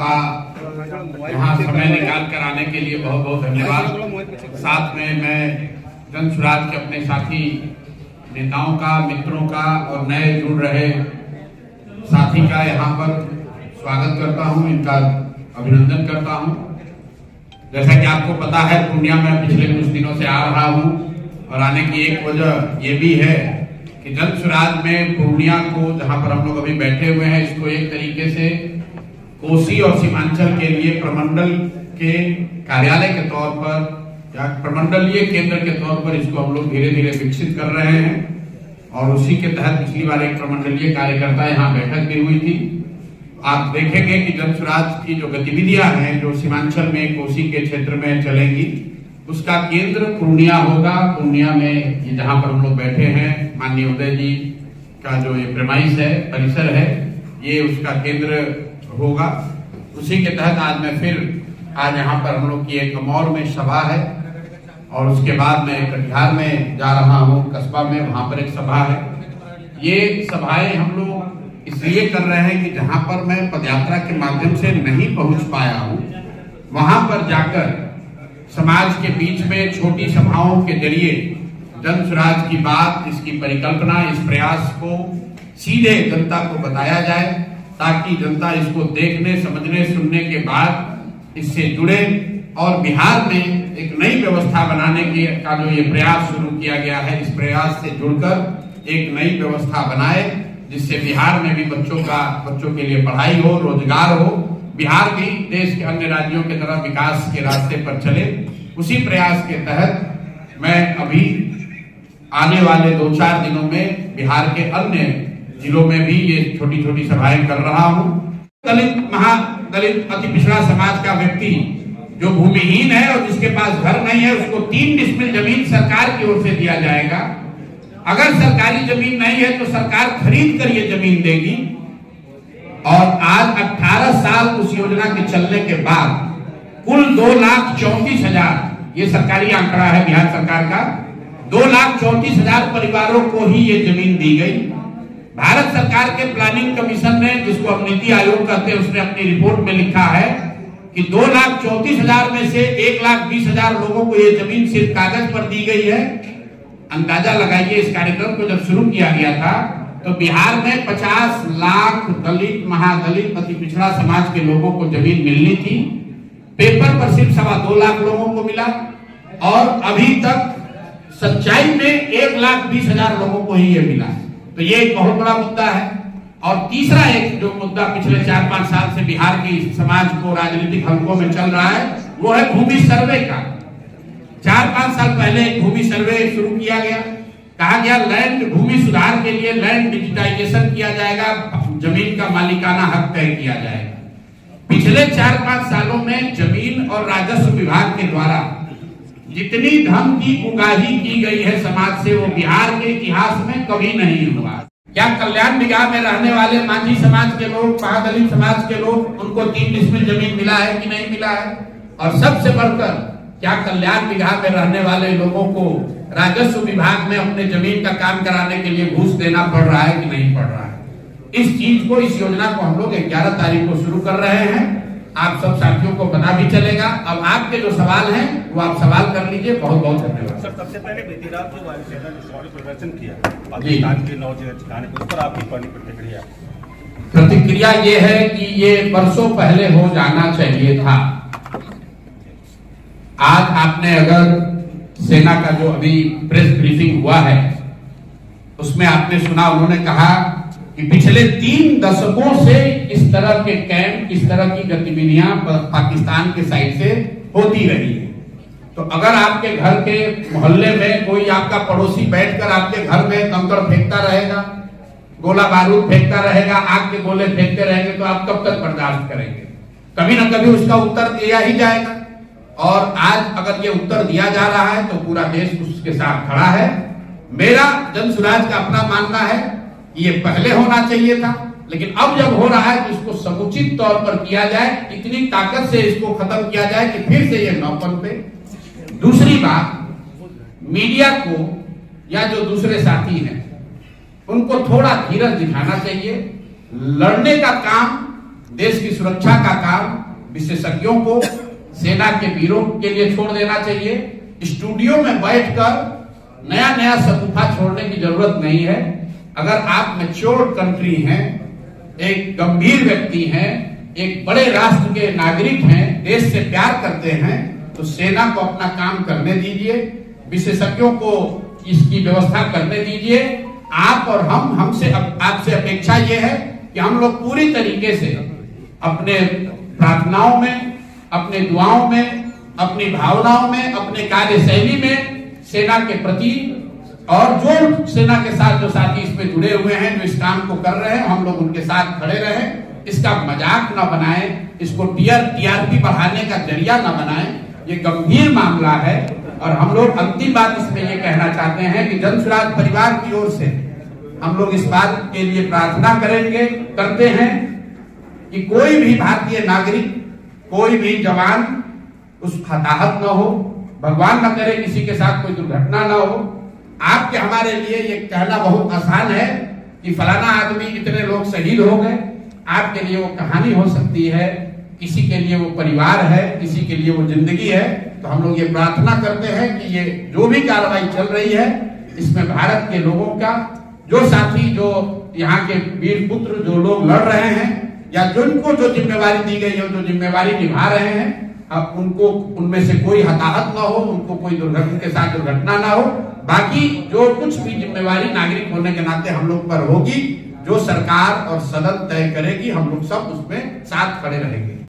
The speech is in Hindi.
का यहाँ समय निकाल कर आने के लिए बहुत बहुत धन्यवाद। साथ में मैं जन स्वराज के अपने साथी नेताओं का, मित्रों का और नए जुड़ रहे साथी का यहाँ पर स्वागत करता हूँ, इनका अभिनंदन करता हूँ। जैसा कि आपको पता है, पूर्णिया में पिछले कुछ दिनों से आ रहा हूँ और आने की एक वजह ये भी है कि जन स्वराज में पूर्णिया को, जहाँ पर हम लोग अभी बैठे हुए हैं, इसको एक तरीके से कोसी और सीमांचल के लिए प्रमंडल के कार्यालय के तौर पर या प्रमंडलीय केंद्र के तौर पर इसको हम लोग धीरे धीरे विकसित कर रहे हैं। और उसी के तहत पिछली बार एक प्रमंडलीय कार्यकर्ता यहाँ बैठक भी हुई थी। आप देखेंगे कि जन स्वराज की जो गतिविधियां हैं, जो सीमांचल में कोसी के क्षेत्र में चलेंगी, उसका केंद्र पूर्णिया होगा। पूर्णिया में ये जहां पर हम लोग बैठे हैं, माननीय उदय जी का जो ये प्रेमाइस है, परिसर है, ये उसका केंद्र होगा। उसी के तहत आज यहाँ पर हम लोग की एक अमौर में सभा है और उसके बाद मैं कटिहार में जा रहा हूँ, कस्बा में, वहां पर एक सभा है। ये सभाएं हम लोग इसलिए कर रहे हैं कि जहां पर मैं पदयात्रा के माध्यम से नहीं पहुंच पाया हूं, वहां पर जाकर समाज के बीच में छोटी सभाओं के जरिए जन स्वराज की बात, इसकी परिकल्पना, इस प्रयास को सीधे जनता को बताया जाए, ताकि जनता इसको देखने, समझने, सुनने के बाद इससे जुड़े और बिहार में एक नई व्यवस्था बनाने का जो ये प्रयास शुरू किया गया है, इस प्रयास से जुड़कर एक नई व्यवस्था बनाए, जिससे बिहार में भी बच्चों के लिए पढ़ाई हो, रोजगार हो, बिहार भी देश के अन्य राज्यों की तरह विकास के रास्ते पर चले। उसी प्रयास के तहत मैं अभी आने वाले 2-4 दिनों में बिहार के अन्य जिलों में भी ये छोटी छोटी सभाएं कर रहा हूं। दलित अति पिछड़ा समाज का व्यक्ति जो भूमिहीन है और जिसके पास घर नहीं है, उसको 3 डिसमिल जमीन सरकार की ओर से दिया जाएगा। अगर सरकारी जमीन नहीं है तो सरकार खरीद कर ये जमीन देगी। और आज 18 साल उस योजना के चलने के बाद कुल 2,34,000, ये सरकारी आंकड़ा है बिहार सरकार का, 2,34,000 परिवारों को ही ये जमीन दी गई। भारत सरकार के प्लानिंग कमीशन ने, जिसको हम नीति आयोग कहते हैं, उसने अपनी रिपोर्ट में लिखा है कि 2,34,000 में से 1,20,000 लोगों को ये जमीन सिर्फ कागज पर दी गई है। अंदाजा लगाइए, इस कार्यक्रम को जब शुरू किया गया था तो बिहार में 50 लाख दलित, महादलित, अति पिछड़ा समाज के लोगों को जमीन मिलनी थी। पेपर पर सिर्फ 2.25 लाख लोगों को मिला और अभी तक सच्चाई में 1,20,000 लोगों को ही ये मिला। तो ये एक बहुत बड़ा मुद्दा है। और तीसरा एक जो मुद्दा पिछले 4-5 साल से बिहार की समाज को राजनीतिक हलकों में चल रहा है, वो है भूमि सर्वे का। 4-5 साल पहले एक भूमि सर्वे शुरू किया गया। कहा गया लैंड, भूमि सुधार के लिए लैंड डिजिटाइजेशन किया जाएगा, जमीन का मालिकाना हक तय किया जाएगा। पिछले 4-5 सालों में जमीन और राजस्व विभाग के द्वारा जितनी धन की उगाही की गई है समाज से, वो बिहार के इतिहास में कभी नहीं हुआ। क्या कल्याण बिघा में रहने वाले मांझी समाज के लोग, महादलित समाज के लोग, उनको 3 डिसमिल जमीन मिला है कि नहीं मिला है? और सबसे बढ़कर क्या कल्याण बिघा में रहने वाले लोगों को राजस्व विभाग में अपने जमीन का काम कराने के लिए घूस देना पड़ रहा है कि नहीं पड़ रहा है? इस चीज को, इस योजना को हम लोग 11 तारीख को शुरू कर रहे हैं। आप सब साथियों को पता भी चलेगा। अब आपके जो सवाल हैं वो आप सवाल कर लीजिए। बहुत बहुत धन्यवाद। सर, सबसे पहले बीती रात जो वायुसेना ने प्रदर्शन किया पाकिस्तान के 9 ठिकाने, उस पर आपकी प्रतिक्रिया? प्रतिक्रिया ये है कि ये बरसों पहले हो जाना चाहिए था। आज आपने अगर सेना का जो अभी प्रेस ब्रीफिंग हुआ है, उसमें आपने सुना, उन्होंने कहा कि पिछले 3 दशकों से इस तरह के कैंप, इस तरह की गतिविधियां पाकिस्तान के साइड से होती रही है। तो अगर आपके घर के मोहल्ले में कोई आपका पड़ोसी बैठकर आपके घर में कंकड़ फेंकता रहेगा, गोला बारूद फेंकता रहेगा, आग के गोले फेंकते रहेंगे, तो आप कब तक बर्दाश्त करेंगे? कभी ना कभी उसका उत्तर दिया ही जाएगा। और आज अगर ये उत्तर दिया जा रहा है तो पूरा देश उसके साथ खड़ा है। मेरा जन स्वराज का अपना मानना है कि ये पहले होना चाहिए था, लेकिन अब जब हो रहा है तो इसको समुचित तौर पर किया जाए, इतनी ताकत से इसको खत्म किया जाए कि फिर से ये नौपन पे। दूसरी बात, मीडिया को या जो दूसरे साथी हैं उनको थोड़ा धीरज दिखाना चाहिए। लड़ने का काम देश की सुरक्षा का काम विशेषज्ञों को, सेना के वीरों के लिए छोड़ देना चाहिए। स्टूडियो में बैठकर नया नया सतूफा छोड़ने की जरूरत नहीं है। अगर आप मैच्योर कंट्री हैं, एक गंभीर व्यक्ति हैं, एक बड़े राष्ट्र के नागरिक हैं, देश से प्यार करते हैं, तो सेना को अपना काम करने दीजिए, विशेषज्ञों को इसकी व्यवस्था करने दीजिए। आप और हमसे आपसे अपेक्षा यह है कि हम लोग पूरी तरीके से अपने प्रार्थनाओं में, अपने दुआओं में, अपनी भावनाओं में, अपने कार्यशैली में सेना के प्रति और जो सेना के साथ जो साथी इसमें जुड़े हुए हैं, जो इस काम को कर रहे हैं, हम लोग उनके साथ खड़े रहें। इसका मजाक ना बनाएं, इसको टीआरपी बढ़ाने का जरिया ना बनाएं। ये गंभीर मामला है और हम लोग अंतिम बात इसमें ये कहना चाहते हैं कि जन सुराज परिवार की ओर से हम लोग इस बात के लिए प्रार्थना करते हैं कि कोई भी भारतीय नागरिक, कोई भी जवान उस हताहत न हो, भगवान न करे किसी के साथ कोई दुर्घटना न हो। आपके हमारे लिए ये कहना बहुत आसान है कि फलाना आदमी, इतने लोग शहीद हो गए। आपके लिए वो कहानी हो सकती है, किसी के लिए वो परिवार है, किसी के लिए वो जिंदगी है। तो हम लोग ये प्रार्थना करते हैं कि ये जो भी कार्रवाई चल रही है, इसमें भारत के लोगों का, जो साथी, जो यहाँ के वीर पुत्र, जो लोग लड़ रहे हैं या जिनको जो जिम्मेवारी दी गई है, जो जिम्मेवारी निभा रहे हैं, अब उनको, उनमें से कोई हताहत ना हो, उनको कोई उनके साथ दुर्घटना ना हो। बाकी जो कुछ भी जिम्मेवारी नागरिक होने के नाते हम लोग पर होगी, जो सरकार और सदन तय करेगी, हम लोग सब उसमें साथ खड़े रहेंगे।